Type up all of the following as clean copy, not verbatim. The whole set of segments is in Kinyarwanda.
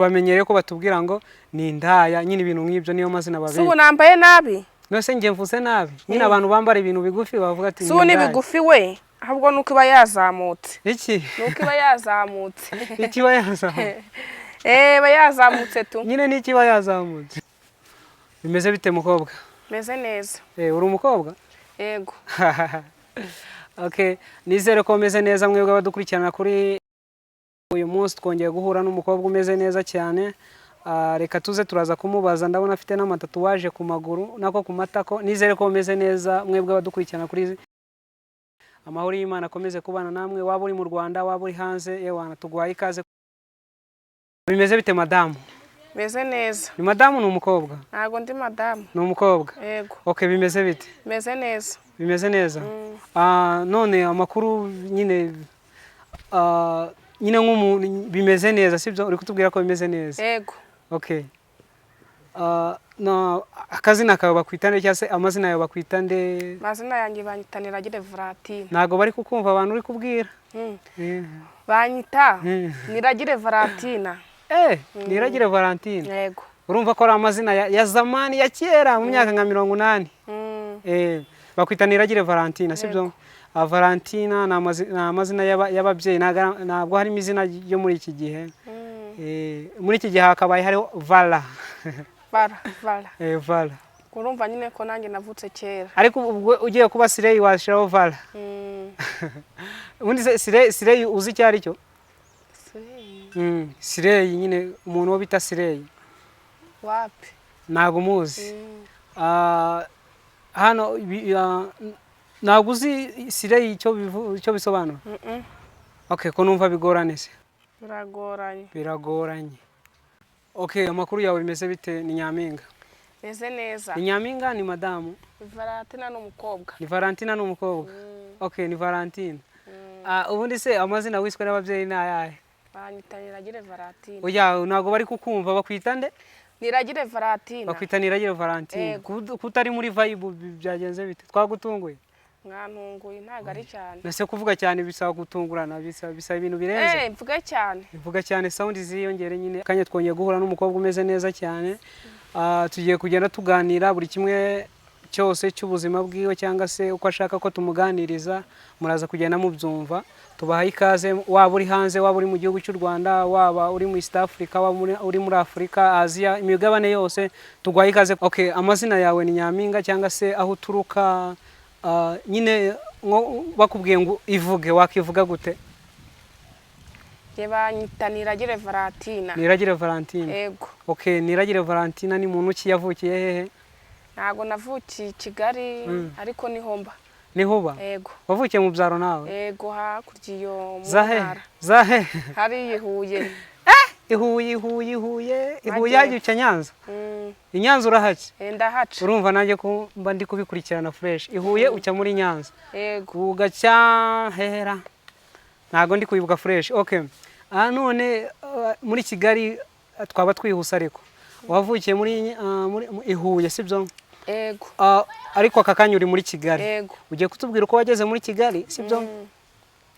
bamenyereye ko batubwira ngo ni indaya nyine ibintu nk'ibyo niyo mazina babiri. Subu nambaye nabi. Nose ngiye mvuze nabi. Nyine abantu bambara ibintu bigufi bavuga ati Subu ni bigufi we. Ahubwo nuko iba yazamutse. Iki? Nuko iba yazamutse. Iki iba yazamutse? Bayazamutse tu. Nyine niki iba yazamutse. Bimeze bite mukobwa? Meze neza. Uri umukobwa? Yego. Okay, nizere ko meze neza mwebwe abadukurikirana kuri uyu munsi twongeye guhura n'umukobwa umeze neza cyane. Reka tuze turaza kumubaza, ndabona afite n'amatatuwaje ku maguru nako ku matako. Nizere ko meze neza mwebwe abadukurikirana kuri amahoro y'Imana akomeze kubana namwe, waba uri mu Rwanda waba uri hanze, yewana tugwaye ikaze. Bimeze bite madamu? Meze neza. Ni madamu n'umukobwa? Ntago ndi madamu. Ni umukobwa? Yego. Okay, bimeze bite? Meze neza. Bimeze neza. None amakuru nyine nyine nk'umuntu bimeze neza sibyo uri kutubwira ko bimeze neza? Yego. Okay. No akazina kawe bakwitande cyase amazina yawe bakwitande? Mazina yanjye banyita Niragire Valentine. Nago bari kukumva abantu uri kubwira? Banyita Niragire Valentine. Niragire Valentine. Yego. Urumva ko ari amazina ya zamani ya kera mu myaka nka 80. Bakwita Niragire Valentine sibyo? Valentina na amazina y'ababyeyi ntabwo hari imizina yo muri iki gihe. Muri iki gihe hakabaye hariho Vala. Vala. Urumva nyine ko nanjye navutse kera. Ariko ugiye kuba Sireyi washiraho Vala. Ubundi Sireyi uzi icyo ari cyo? Sireyi nyine umuntu wo bita Sireyi. Wapi? Ntabwo muzi. Hano ntabwo uzi Sireyi icyo bisobanura? Okay, ko numva bigorane se? Biragoranye. Okay, amakuru yawe bimeze bite? Ni Nyampinga? Meze neza. Ni Nyampinga ni madamu? Valentina n'umukobwa. Ni Valentina n'umukobwa? Okay, ni Valentine. Ubundi se amazina wiswe n'ababyeyi ni ayahe? Banyita Niragire Valentine. Oya, ntago bari kukumva bakwita nde? Niragire Valentine. Bakwita Niragire Valentine. Kutari muri vibe byagenze bite? Twagutunguye? Mwantunguye ntago ari cyane. Nase kuvuga cyane bisaba gutungurana, bisaba ibintu birenze. Mvuga cyane. Mvuga cyane sound ziyongere nyine. Kanya twongeye guhura n'umukobwa umeze neza cyane. Tugiye kugenda tuganira buri kimwe cyose cy'ubuzima bwiwe cyangwa se uko ashaka ko tumuganiriza, muraza kugenda mubyumva. Tubaha ikaze, waba uri hanze, waba uri mu gihugu cy'u Rwanda, waba uri mu East Africa, waba uri muri Afrika, Asia, imigabane yose tugwaha ikaze. Okay, amazina yawe ni Nyampinga cyangwa se aho uturuka? Nyine bakubwiye ngo ivuge wakivuga gute? Banyita Niragire Valentine. Niragire Valentine. Yego. Okay, Niragire Valentine ni muntu ki yavukiye hehe? Ntago navukiye Kigali ariko niho mba. Niho ba? Yego. Wavukiye mu byaro nawe? Yego, hakurya iyo mu ntara. Hari Huye. Ihuye yagiye Nyanza? Inyanza urahaci? Ndahaca. Urumva nanjye ko mba ndi kubikurikirana fresh. Ihuye uca muri Nyanza? Yego. Ugaca hera. Ntago ndi kuyibuka fresh. Okay. None muri Kigali twaba twihusa ariko. Wavukiye muri Ihuye sibyo? Yego. Ariko akakanya uri muri Kigali. Yego. Ugiye kutubwira uko wageze muri Kigali sibyo?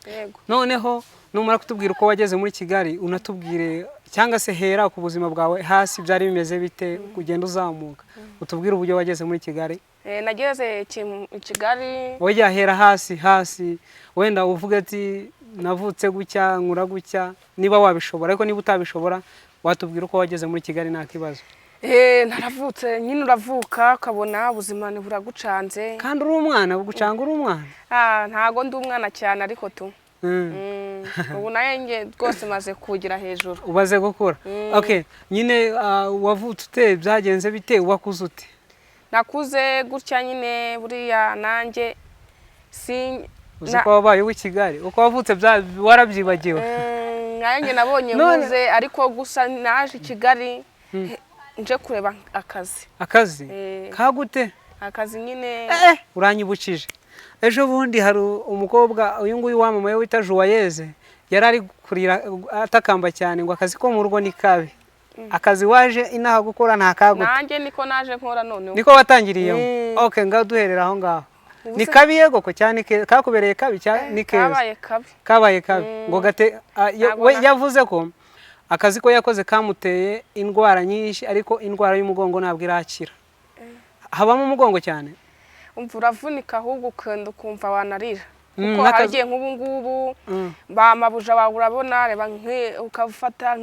Yego. Noneho numara kutubwira uko wageze muri Kigali unatubwire cyangwa se hera ku buzima bwawe hasi byari bimeze bite kugenda uzamuka. Utubwire uburyo wageze muri Kigali. Nageze Kigali. Oya, hera hasi. Wenda uvuga ati navutse gucya nkura gucya, niba wabishobora. Ariko niba utabishobora watubwira uko wageze muri Kigali nta kibazo. Naravutse nyine uravuka ukabona ubuzima ni buragucanze. Kandi uri umwana bugucanga uri umwana? Ntago ndi umwana cyane ariko tu. Ubu naye nge rwose maze kugira hejuru. Ubaze gukura. Okay, nyine wavutse ute byagenze bite wakuze ute? Nakuze gutya nyine buriya nanjye uzi ko wabaye w'i Kigali uko wavutse warabyibagiwe? Nanjye nabonye muze ariko gusa naje Kigali nje kureba akazi. Akazi? Kagute? Akazi nyine uranyibukije. Ejo bundi hari umukobwa uyu nguyu wamamaye wita Joyeuse yarari kurira atakamba cyane ngo akazi ko mu rugo ni kabi. Akazi waje inaha gukora nta kagute. Nanjye niko naje nkora none. Niko watangiriye? Okay, ngaduherera aho ngaho. Ni kabi yego ko cyane kakubereye kabi cyane ni keza? Kabaye kabi. Kabaye kabi. Ngo gate yavuze ko akazi ko yakoze kamuteye indwara nyinshi ariko indwara y'umugongo ntabwo irakira. Habamo umugongo cyane. Umva uravunika ahubwo ukenda ukumva wanarira. Kuko hagiye nk'ubu ngubu bamabuja bawe urabona reba ukafata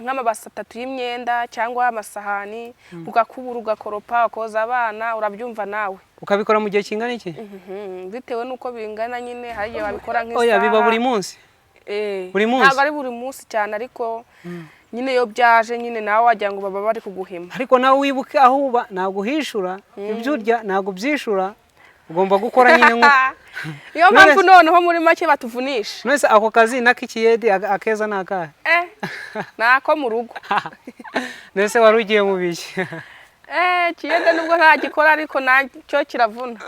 nk'amabasi 3 y'imyenda cyangwa amasahani ugakubura ugakoropa ukoza abana urabyumva nawe. Ukabikora mu gihe kingana iki? Bitewe nuko bingana nyine hagiye babikora nk'isaha. Oya biba buri munsi. Buri munsi. Ntabwo ari buri munsi cyane ariko nyine yo byaje nyine nawe wagira ngo baba bari kuguhema. Ariko nawe wibuke aho uba ntabwo hishura ibyo urya ntabwo byishura. Ugomba gukora nyine nko iyo mpamvu noneho muri make batuvunisha. Nese ako kazi nakikiyedi akeza nakahe? Nako mu rugo. Nese warugiye mu biki? Kiyede nubwo nta gikora ariko nacyo kiravuna.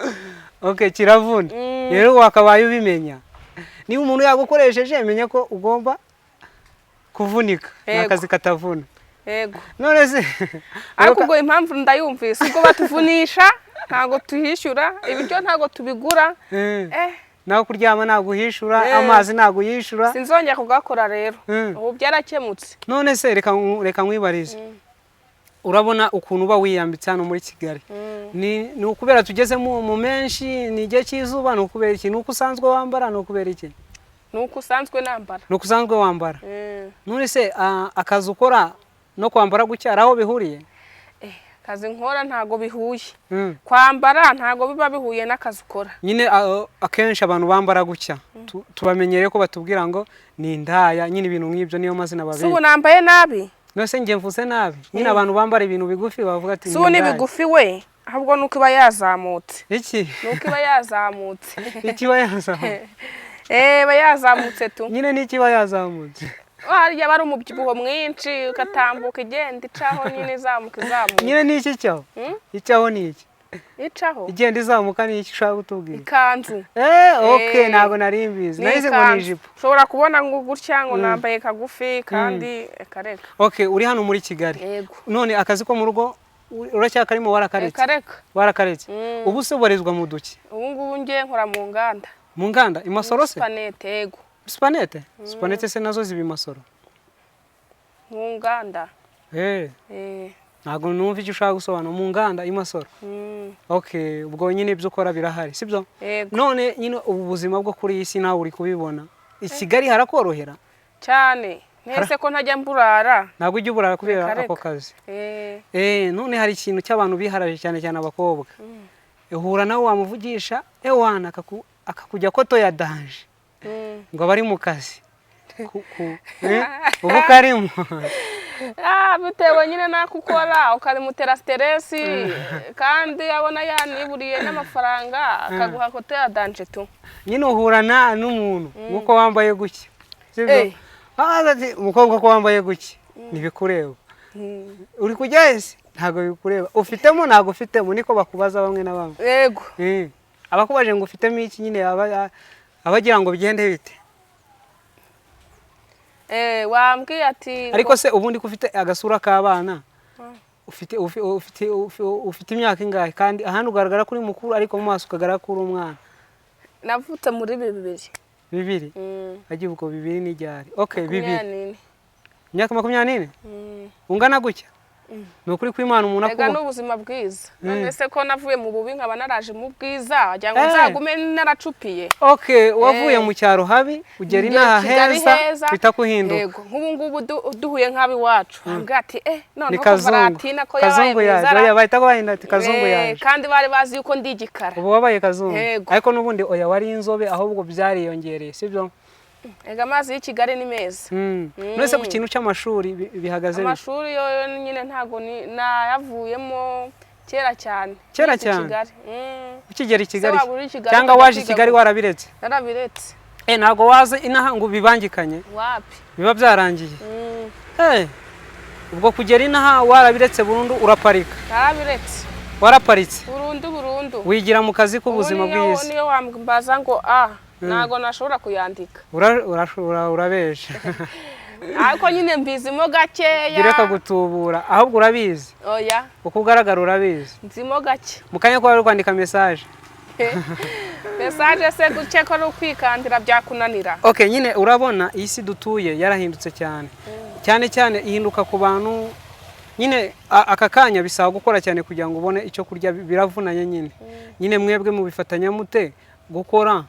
Okay, kiravuna. Rero wakabaye ubimenya. Niba umuntu yagukoresheje menya ko ugomba kuvunika. Nakazi katavuna. Yego. None se ariko ubwo impamvu ndayumvise ubwo batuvunisha ntago tuhishyura ibiryo ntago tubigura. Naho kuryama ntago uhishura amazi ntago yishura. Sinzongera kugakora rero. Ubu byarakemutse. None se reka nkwibarize. Urabona ukuntu uba wiyambitse hano muri Kigali. Ni ukubera tugeze mu menshi ni igihe cy'izuba ni ukubera iki? Nuko usanzwe wambara ni ukubera iki? Nuko usanzwe nambara. Nuko usanzwe wambara. None se akazi ukora no kwambara gucyara aho bihuriye? Akazi nkora ntago bihuye. Kwambara ntago biba bihuye n'akazi ukora. Nyine akenshi abantu bambara gucya. Tubamenyereye ko batubwira ngo ni indaya nyine ibintu nk'ibyo niyo mazina babizi. Subu nambaye nabi. Nose nge mvuse nabi. Nyine abantu bambara ibintu bigufi bavuga ati Subu ni bigufi we. Ahubwo nuko iba yazamutse. Iki? Nuko iba yazamutse. Iki iba yazamutse? Iba yazamutse tu. Nyine niki iba yazamutse? Harya bari umubyibuho mwinshi ukatambuka igenda icaho nyine izamuka. Nyine niki cyaho? Icaho niki? Icaho? Igenda izamuka niki ushaka gutubwira? Ikanzu. Okay ntago narimbizi. Nahise ngo ni ijipo. Ushobora kubona ngo gutya ngo nambaye kagufi kandi kareka. Okay, uri hano muri Kigali. Yego. None akazi ko mu rugo uracyakarimo warakaretse? Kareka. Warakaretse. Ubu se ubarizwa mu duki? Ubu ngubu ngiye nkora mu nganda. Mu nganda imasoro se? Supanete yego. Supanete? Supanete se nazo ziba imasoro? Mu nganda. Ntago numva icyo ushaka gusobanura mu nganda imasoro. Okay, ubwo nyine ibyo ukora birahari sibyo? None nyine ubu buzima bwo kuri iyi si nawe uri kubibona. I Kigali harakorohera? Cyane. Nese ko ntajya mburara. Ntago ujya uburara kubera ako kazi. None hari ikintu cy'abantu biharaje cyane cyane abakobwa. Uhura nawe wamuvugisha ewana akakujya ko toya danje. Ngo bari mu kazi. Ubu karimo. Bitewe nyine nakukora ukarimutera stress kandi abona yaniburiye n'amafaranga akaguha ko toya danje tu. Nyine uhurana n'umuntu uko wambaye guki. Sibyo? Umukobwa ko wambaye guki nibikureba. Uri kujya ese ntago bikureba. Ufitemo ntago ufitemo niko bakubaza bamwe na bamwe. Yego. Abakubaje ngo ufitemo iki nyine abagira ngo bigende bite. Wambwiye ati ariko se ubundi kufite agasura k'abana ufite imyaka ingahe kandi ahandi ugaragara kuri mukuru ariko mu maso ukagaragara kuri umwana. Navutse muri 2. 2? Agiye ubwo 2 ni ryari? Okay, 2. Imyaka 24? Ungana gutya? Nukuri kw'Imana umuntu akuba. Ega n'ubuzima bwiza. None se ko navuye mu bubi nkaba naraje mu bwiza wagira ngo nzagume naracupiye. Okay, wavuye mu cyaro habi ugera inaha heza bitakuhinduka. Yego, nk'ubu ngubu duhuye nk'abi wacu. Ambwa ati none ko baratina ko Kazungu yaje bahita ko bahinda ati Kazungu yaje. Kandi bari bazi yuko ndi igikara. Ubu wabaye Kazungu. Ariko nubundi oya wari inzobe ahubwo byariyongereye sibyo? Ega amazi y'Ikigali ni meza. None ku kintu cy'amashuri bihagaze bite? Amashuri yo nyine ntago nayavuyemo kera cyane. Kera cyane. Ukigera i Kigali cyangwa waje i Kigali warabiretse? Narabiretse. Ntago waze inaha ngo bibangikanye? Wapi? Biba byarangiye. Ubwo kugera inaha warabiretse burundu uraparika? Narabiretse. Waraparitse? Burundu. Wigira mu kazi k'ubuzima bw'isi? Niyo wambaza ngo ntago nashobora kuyandika. Urabeje. Ariko nyine mbizimo gakeya. Gireka gutubura ahubwo urabizi. Oya. Uko ugaragara urabizi. Nzimo gake. Mukanya ko bari kwandika message. mesaje se guce ko ari ukwikandira byakunanira. Okay, nyine urabona iyi si dutuye yarahindutse cyane. Cyane cyane ihinduka ku bantu nyine aka kanya bisaba gukora cyane kugira ngo ubone icyo kurya biravunanye nyine. Nyine mwebwe mu bifatanya mute gukora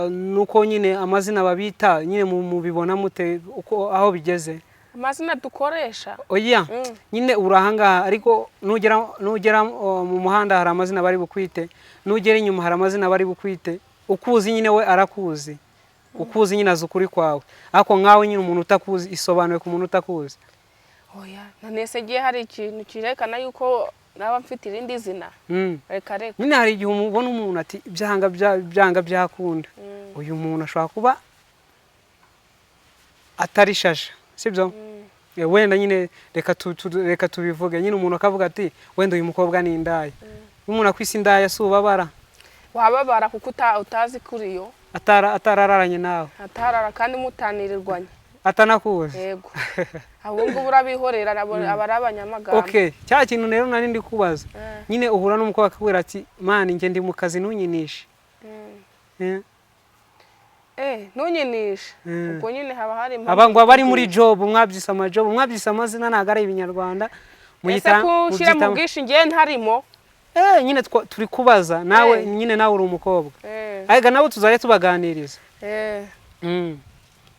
nuko nyine amazina babita nyine mu bibona mute uko aho bigeze. Amazina dukoresha Oya nyine urahanga ariko nugera mu muhanda hari amazina bari bukwite, nugera inyuma hari amazina bari bukwite, ukuzi nyine we arakuzi, ukuzi nyine azukuri kwawe, ariko nkawe nyine umuntu utakuzi isobanuye ku muntu utakuzi. Oya nanese giye hari ikintu kirekana yuko naba mfite irindi zina. Reka nyine hari igihe umubona umuntu ati byanga byakunda, uyu muntu ashobora kuba atarishaje, sibyo? Wenda nyine reka tubivuge nyine umuntu akavuga ati wenda uyu mukobwa ni indaya. Umuntu akwisi indaya subabara. Wababara kuko utazi kuri yo. Atarararanye nawe. Atarara kandi mutanirirwanye. Atanakuzi. Yego. Ahubwo burabihorera abarabanyamagamba. Okay, cya kintu rero nari ndi kubaza. Nyine uhura n'umukobwa akubwira ati man nge ndi mu kazi ntunyinishe. Ntunyinishe. Ubwo nyine haba hari abangwa bari muri job mwabyisa amajob mwabisa amazina nagara ibinyarwanda muyita kushira mu bwishi nge ntarimo. Nyine turi kubaza nawe nyine nawe uri umukobwa. Aiga nabo tuzaye tubaganiriza.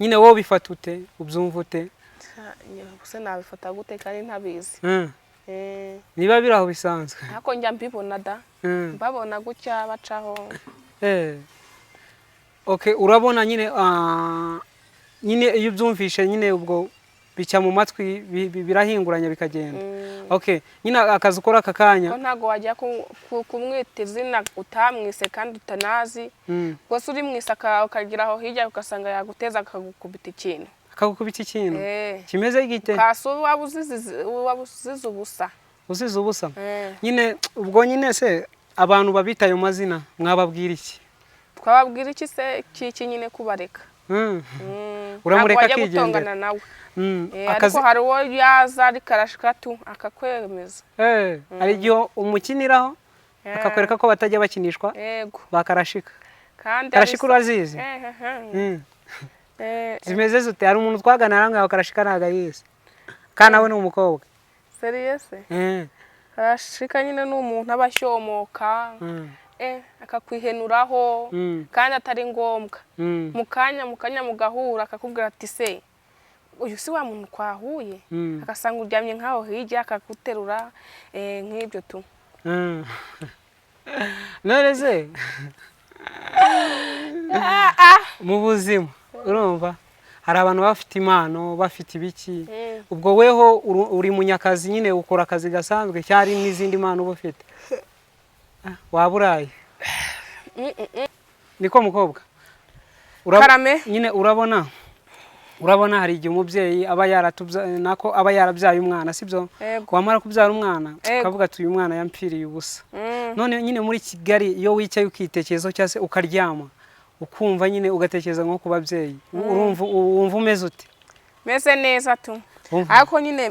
Nyine wowe bifata ute ubyumva ute? Buse nabifata gute kandi ntabizi. Niba biraho bisanzwe. Nako njya mbibona da. Mbabona gucya bacaho. Okay, urabona nyine nyine iyo byumvishe nyine ubwo bica mu matwi birahinguranya bikagenda. Okay, nyine akazi ukora akakanya. Ntago wajya kumwita izina utamwise kandi utanazi. Gose uri mwisaka ukagira aho hirya ukasanga yaguteza akagukubita ikintu. Akagukubita ikintu. Kimeze gite? Kaso wabuzize ubusa. Uzize ubusa. Nyine ubwo nyine se abantu babita ayo mazina mwababwira iki? Twababwira iki se kiki nyine kubareka. Uramureka kigendera nawe. Ariko hari uwo yaza ari karashikatu akakwemeza. Ari giyo umukiniraho akakwereka ko batajya bakinishwa. Yego. Bakarashika. Kandi karashika urazizi. Zimeze zute hari umuntu twaganira ngaho karashika nagayize. Kana we n'umukobwa. Serious? Karashika nyine n'umuntu abashyomoka. Akakwihenuraho kandi atari ngombwa. Mukanya mugahura akakubwira ati se uyu si wa muntu kwahuye akasanga uryamye nkaho hirya akaguterura nk'ibyo tu. Noreze mu buzima urumva hari abantu bafite impano bafite ibiki ubwo weho uri munyakazi nyine ukora akazi gasanzwe cyari n'izindi impano ubufite waburaye niko mukobwa nyine urabona hari igihe umubyeyi aba yarabyaye umwana sibyo wamara kubyara umwana ukavuga ati uyu mwana yampfiriye ubusa none nyine muri Kigali iyo wicaye ukitekerezo cyangwa se ukaryama ukumva nyine ugatekereza nko ku babyeyi wumva umeze ute? Meze neza tu ariko nyine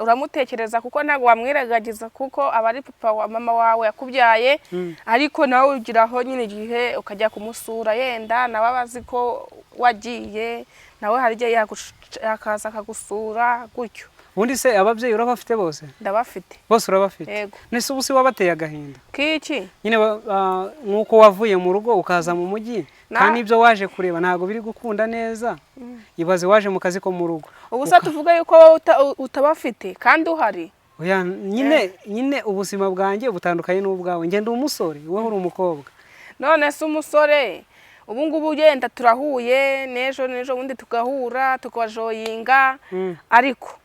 uramutekereza kuko ntago wamwiragagiza kuko abari papa wa mama wawe yakubyaye ariko nawe ugiraho nyine igihe ukajya kumusura yenda nawe abazi ko wagiye nawe hari igihe yakaza akagusura gutyo. Ubundi se ababyeyi urabafite bose? Ndabafite. Bose urabafite? Yego. Nese ubusi wabateye agahinda? Kiki? Nyine nkuko wavuye mu rugo ukaza mu mujyi kandi ibyo waje kureba ntago biri gukunda neza. Ibaze waje mu kazi ko mu rugo. Ubusa tuvuga yuko utabafite kandi uhari. Oya nyine ubuzima bwanjye butandukanye n'ubwawe. Ngende umusore wowe uri umukobwa. None se umusore ubu ngubu yenda turahuye nejo bundi tugahura tukajoyinga ariko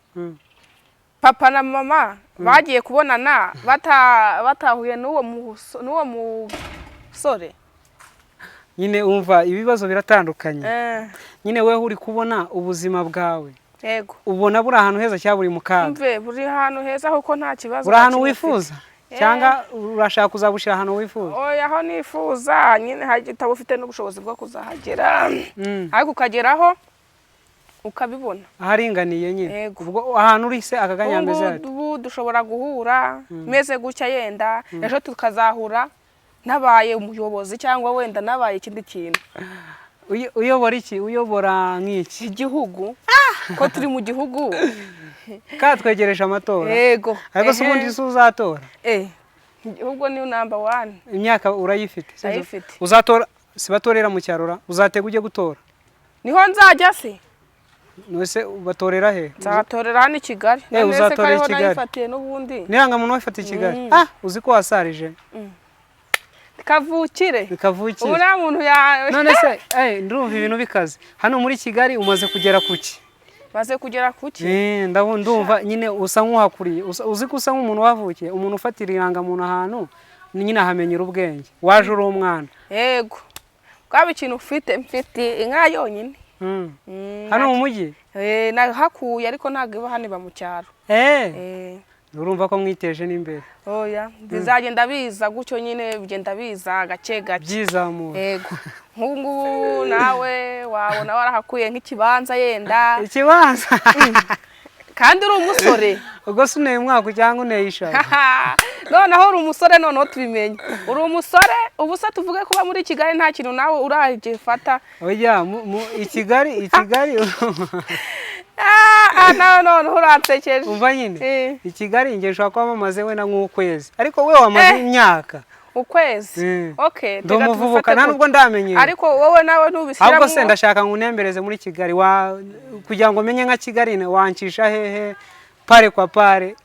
papa na mama bagiye kubonana batahuye n'uwo musore. Nyine umva ibibazo biratandukanye. Nyine wewe uri kubona ubuzima bwawe. Yego. Ubona buri ahantu heza cyangwa buri mukaga? Mve buri ahantu heza kuko nta kibazo. Buri ahantu wifuza? Cyangwa urashaka kuzabushira ahantu wifuza? Oya aho nifuza nyine hagita ufite n'ubushobozi bwo kuzahagera. Ariko ukageraho ukabibona aharinganiye nyine ubwo ahantu uri se akaganyambeze ubu dushobora guhura meze gucya yenda ejo tukazahura nabaye umuyobozi cyangwa wenda nabaye ikindi kintu. Uyobora iki? Uyobora nk'iki? Igihugu ko turi mu gihugu katwegereje amatora. Yego. Ariko se ubundi se uzatora? Igihugu ni number 1. Imyaka urayifite? Urayifite. Uzatora sibatorera mu cyarura? Uzatega ujye gutora? Niho nzajya se? Nose batorera he? Nzatorera hano i Kigali. Uzatorera i Kigali? Nayifatiye n'ubundi. Nirangamuntu wafatiye i Kigali? Uzi ko wasarije? Kavukire. Kavukire. Ubu nta muntu ya none se ndumva ibintu bikaze. Hano muri Kigali umaze kugera kuki? Maze kugera kuki? Ndumva nyine usa nk'uhakuriye. Uzi ko usa nk'umuntu wavukiye, umuntu ufatira irangamuntu ahantu nyine ahamenyera ubwenge. Waje uri umwana. Yego. Kwaba ikintu mfite inka yonyine. Hano mu mujyi? Hakuye ariko ntabwo iba hano iba mu cyaro. Urumva ko mwiteje n'imbere. Oya, bizagenda biza gutyo nyine bigenda biza gake gake. Byizamura. Yego. Nk'ubu nawe wabona warahakuye nk'ikibanza yenda. Ikibanza? Kandi uri umusore. Ubwo se uneye umwaka cyangwa uneye ishaka? Noneho uri umusore noneho tubimenye. Uri umusore ubu se tuvuge kuba muri Kigali nta kintu nawe uragifata. Oya, i Kigali noneho uransekeje. Umva nyine i Kigali ngiye nshobora kuba bamaze wenda nk'ukwezi, ariko we wamaze imyaka. Ukwezi? Okay. Ndumuvubuka nta nubwo ndamenyera. Ariko wowe nawe ntubishyiramo. Ahubwo se ndashaka ngunembereze muri Kigali kugira ngo menye nka Kigali wancisha hehe pare kwa pare.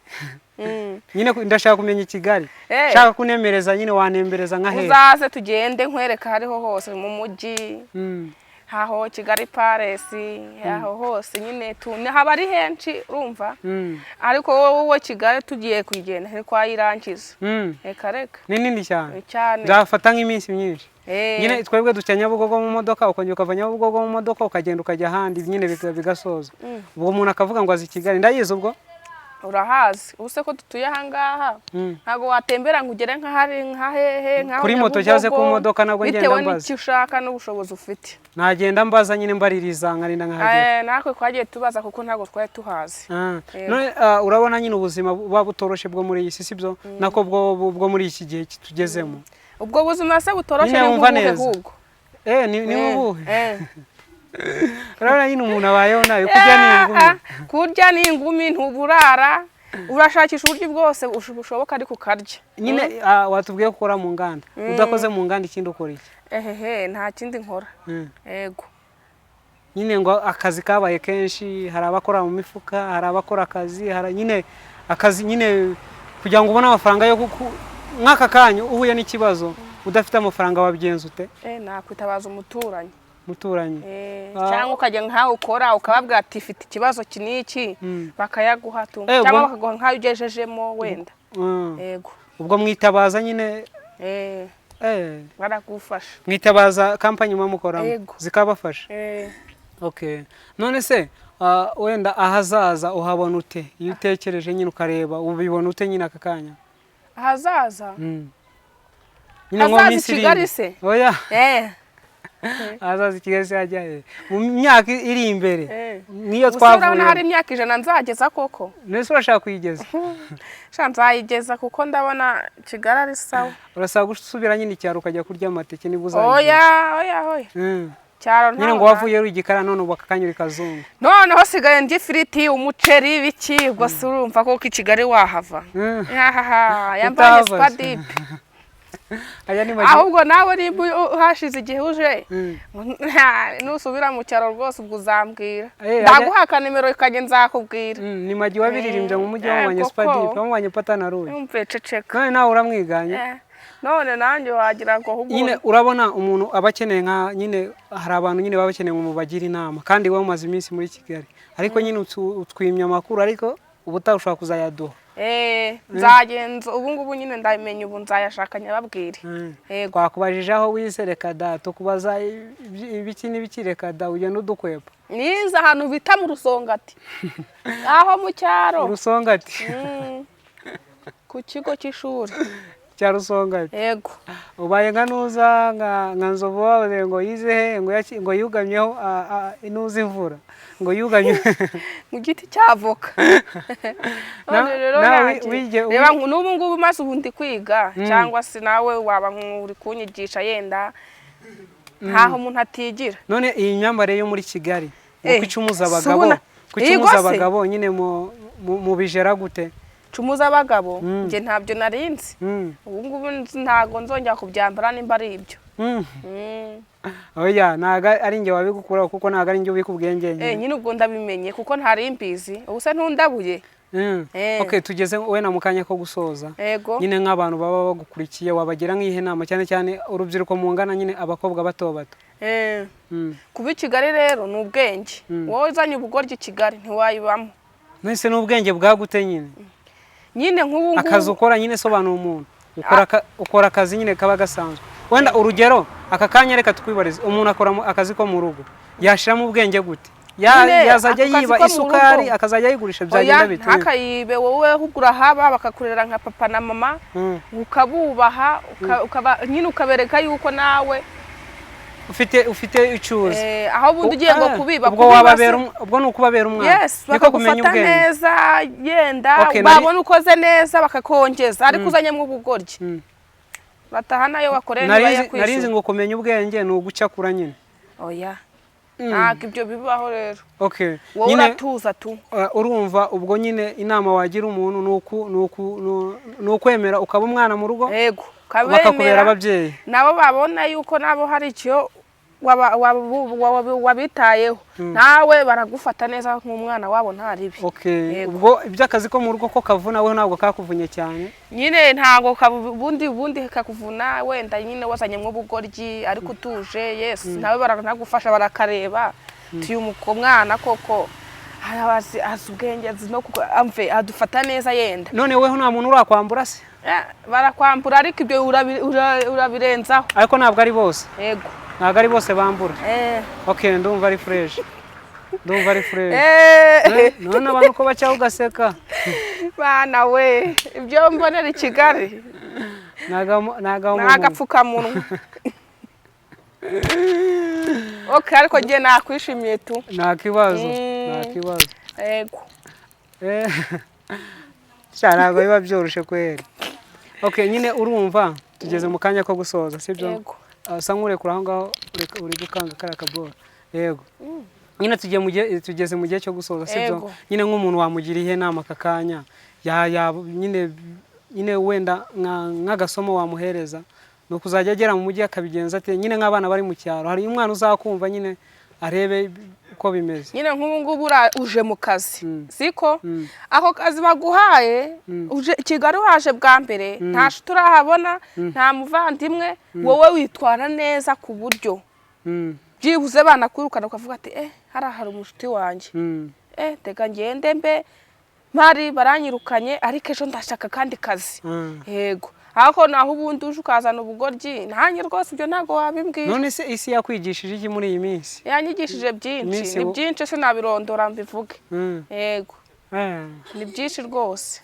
Nyine ndashaka kumenya i Kigali. Shaka kunemereza nyine wanembereza nka hehe. Uzaze tugende nkwereka hariho hose mu mujyi. Haho Kigali Palace, haho hose nyine haba ari henshi urumva. Ariko wowe Kigali tugiye kugenda he kwa irangiza. Reka. Ni nini cyane. Nzafata nk'iminsi myinshi. Nyine twebwe duca Nyabugogo mu modoka, ukongera ukava Nyabugogo mu modoka ukagenda ukajya ahandi nyine bigasoza. Ubwo umuntu akavuga ngo azi Kigali, ndayizi ubwo. Urahazi ubuse ko dutuye aha ngaha ntago watembera ngo ugere nka hehe nka kuri moto cyangwa se ku modoka nabwo ngenda mbaza bitewe n'icyo ushaka n'ubushobozi ufite. Nagenda mbaza nyine mbaririza nkarinda nkahagera. Natwe twagiye tubaza kuko ntago twari tuhazi. None urabona nyine ubuzima buba butoroshe bwo muri iyi si sibyo nako bwo muri iki gihe tugezemo. Ubwo buzima se butoroshe ni ubwo. Ni ubuhe? Urabona nyine umuntu abayeho nayo kurya n'ingumi. Kurya n'ingumi ntuburara urashakisha uburyo bwose bushoboka ariko ukarya. Nyine watubwiye ko ukora mu nganda. Udakoze mu nganda ikindi ukora iki? Nta kindi nkora. Yego. Nyine ngo akazi kabaye kenshi, hari abakora mu mifuka, hari abakora akazi, hari nyine akazi nyine kugira ngo ubone amafaranga yo nk'aka kanyu uhuye n'ikibazo udafite amafaranga wabigenza ute? Nakwitabaza umuturanyi. Cyangwa ukajya nkaho ukora ukababwira ati ifite ikibazo kiniki bakayaguha tu cyangwa bakaguha nkayo ugejejemo wenda. Yego. Ubwo mwitabaza nyine baragufasha. Mwitabaza kampani mukoramo zikabafasha. Okay. None se wenda ahazaza uhabona ute? Iyo utekereje nyine ukareba ubibona ute nyine aka kanya? Ahazaza? Nyine ngo minsi Kigali se? Oya. Azazi Kigali se ajya mu myaka iri imbere niyo twavuye. Urabona hari imyaka 100 nzageza koko. Nese urashaka kuyigeza? Nzayigeza kuko ndabona Kigali ari sawa. Urasaba gusubira nyine icyaro ukajya kurya amateke niba uzaje. Oya. Cyaro nta. Nyine ngo wavuye uri igikara none ubu akanyura kazungu. Noneho sigaye ndi ifiriti umuceri biki ubwo se urumva ko Kigali wahava. Yambaye spadipe. Ahubwo nawe niba uhashize igihe uje nusubira mu cyaro rwose ubwo uzambwira ndaguhaka nimero ikajye nzakubwira. Ni Magi wabiririmbye mu mujyi w'abanye spadipe wamubanye patana ruye. Umve ceceka. None nawe uramwiganye. None nanjye wagira ngo ahubwo nyine urabona umuntu abakeneye nka nyine hari abantu nyine babakeneye mu bagira inama kandi we umaze iminsi muri Kigali ariko nyine utwimya amakuru ariko ubutashobora kuzayaduha. Nzagenza ubu ngubu nyine ndamenye ubu nzayashakanya babwire. Twakubajije aho wisereka da tukubaza ibiki n'ibikireka da ugenda udukwepa. Niza ahantu bita mu Rusongati. Aho mu cyaro. Rusongati. Ku kigo cy'ishuri. cya Rusongati. yego Ubaye nka nuza nka nzovu wawe ngo yize ngo yugamyeho inuza imvura ngo yugamye mu giti cy'avoka. None rero reba n'ubu ngubu maze ubundi kwiga cyangwa se nawe waba uri kunyigisha yenda ntaho umuntu atigira. None iyi myambare yo muri Kigali uko icumuza abagabo kucumuza abagabo nyine mu bijera gute? Cumuza abagabo nge ntabyo narinzi. Ubu ngubu ntago nzongera kubyambara nimba ari ibyo. Oya naga ari nge wabigukura kuko naga ari nge ubikubwenge nyine ubwo ndabimenye kuko ntari imbizi ubu se ntundabuye. Okay, tugeze we na mukanya ko gusoza. Nyine nk'abantu baba bagukurikiye wabagira nk'ihe nama cyane cyane urubyiruko mungana nyine abakobwa bato bato. Kuba i Kigali rero ni ubwenge. Wowe uzanye ubugoryi Kigali ntiwayibamo. Nese ni ubwenge bwagute nyine? Nyine nk'ubu ngubu akazi ukora nyine sobanura umuntu ukora akazi nyine kaba gasanzwe. Wenda urugero aka kanya reka tukwibarize umuntu akora akazi ko mu rugo yashiramo ubwenge gute? Yazajya yiba isukari akazajya yigurisha byagenda bite? Ntakayibe wowe hugura haba bakakurera nka papa na mama ukabubaha nyine ukabereka yuko nawe ufite icuruzi. Aho bundi ugiye ngo kubiba ubwo nukubabera umwana. Yes, bakagufata neza yenda babona ukoze neza bakakongeza ariko uzanyemo ubugoryi. Bataha nayo wakoreye niba narizi ngo kumenya ubwenge no gucakura nyine. Oya. Ntabwo ibyo bibaho rero. Okay. Wowe uratuza tu. Urumva ubwo nyine inama wagira umuntu nukwemera ukaba umwana mu rugo. Yego. Bakakubera ababyeyi. Nabo babona yuko nabo hari icyo wabitayeho. Nawe baragufata neza nk'umwana wabo ntaribi. Okay. Ubwo iby'akazi ko mu rugo ko kavuna we ntabwo kakuvunye cyane. Nyine ntago bundi kakuvuna wenda nyine wazanye mu bugoryi ariko utuje. Yes, nawe baranagufasha barakareba. Tuyu mwana koko harabazi azubwenge no amve adufata neza yenda. None weho nta muntu urakwambura se? Barakwambura ariko ibyo urabirenzaho. Ariko ntabwo ari bose. Yego. Ntabwo ari bose bambura. Okay, ndumva ari fresh. Ndumva ari fresh. None abantu ko bacyaho ugaseka. Bana we ibyo mbonera i Kigali. Nagapfukamunwa. Okay, ariko ngiye nakwishimiye tu. Nta kibazo. Yego. Cyarago biba byoroshe kweri. Okay, nyine urumva tugeze mu kanya ko gusoza sibyo? Yego. Asa nk'urekura aho ngaho uri gukanga kara kabora. Yego. Nyine tugeze mu gihe cyo gusoza sibyo? Nyine nk'umuntu wamugiriye inama akakanya nyine wenda nk'agasomo wamuhereza no kuzajya agera mu mujyi akabigenza ate nyine nk'abana bari mu cyaro hari umwana uzakumva nyine arebe uko bimeze. Nyine nk'ubu ngubu uje mu kazi siko ako kazi baguhaye uje Kigali waje bwa mbere nta turahabona nta muvandimwe wowe witwara neza ku buryo byibuze banakwirukana ukavuga ati hari umushuti wanjye tega ngende mbe mari baranyirukanye ariko ejo ndashaka kandi kazi. Yego. Ako naho ubundi uje ukazana ubugoryi ntanye rwose ibyo ntago wabimbwiye. None se isi yakwigishije iki muri iyi minsi? Yanyigishije byinshi, ni byinshi se nabirondora mbivuge. Yego. Ni byinshi rwose.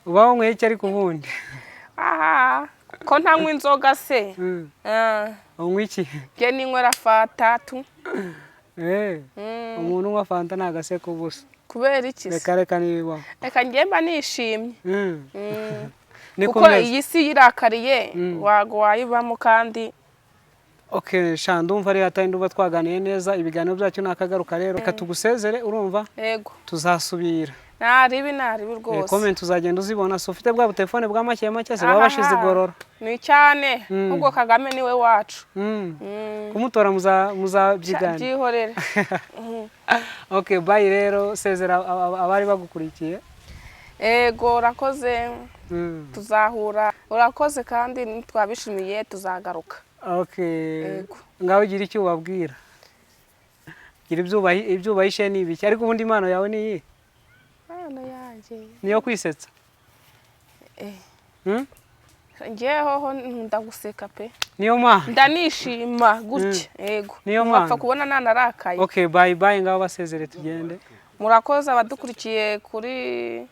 Ubaho mweke ariko ubundi. Ko ntanywa inzoga se. Unywa iki? Nge ninywera fanta tu. Umuntu unywa fanta nagaseko busa. Kubera iki se? Reka niba. Reka ngemba nishimye. Kuko iyi si yirakariye wago wayibamo kandi. Okay, ndumva ari hata nduba twaganiye neza ibiganiro byacu nakagaruka rero reka tugusezere urumva? Yego. Tuzasubira. Naribi rwose. Comment uzagenda uzibona so ufite bwa telefone bwa make se baba bashize igorora. Ni cyane ubwo Kagame niwe wacu. Kumutora muzabyigana. Byihorere. Okay, bye rero sezera abari bagukurikiye. Ego urakoze. Tuzahura. Urakoze kandi twabishimiye tuzagaruka. Okay. Ngaho gira icyo ubabwira. Gira ibyubahishe n'ibiki ariko ubundi impano yawe ni iyi. Niyo kwisetsa. Ngeho ndaguseka pe. Niyo ma. Ndanishima gutya. Yego. Niyo ma. Mapfa kubona nanarakaye. Okay, bye ngaho basezere tugende. Murakoze abadukurikiye kuri